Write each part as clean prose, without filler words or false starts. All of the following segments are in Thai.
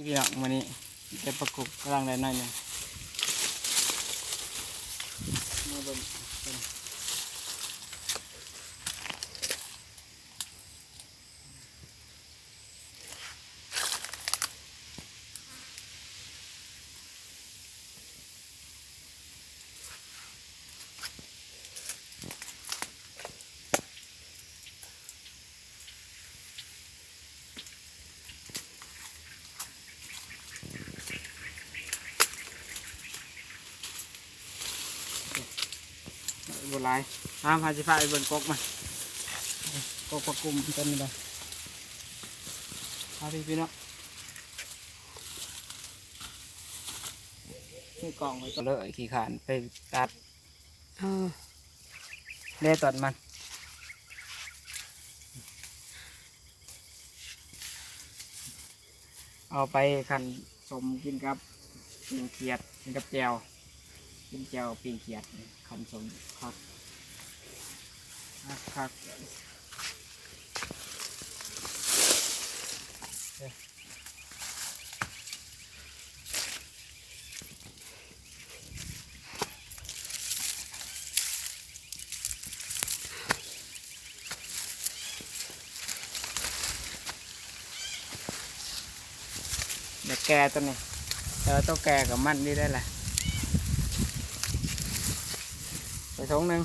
พี่น้องวันนี้จะประกบกำลังได้หน่อยหนึ่งมาเบิ่งบัวลายน้ำพาสิพาไปเบิ่งกกมันกกประกุมต้นนี่เลยพาพี่น้องนี่กล่องไว้ก็เลยขี้ขานไปตัดเล่ตอนมันเอาไปขันสมกินกับปิ่งเขียดกินกับแจวกินแจวปิ่งเขียดขันสมครับครับเดี๋ยวแกตัวนี้ต้องแกกับมันนี่ได้แหละไปถุงหนึ่ง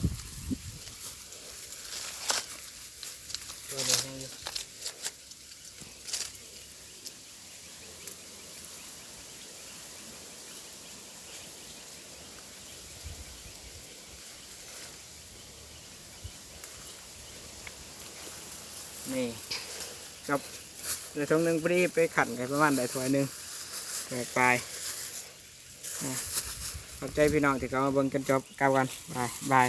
นี่กับเดี๋ยวถุงหนึ่งพอดีไปขันกันประมาณได้ถ้วยหนึ่งแกะปลายขอบใจพี่น้องที่เขามาเบิ่งกันจบกันบาย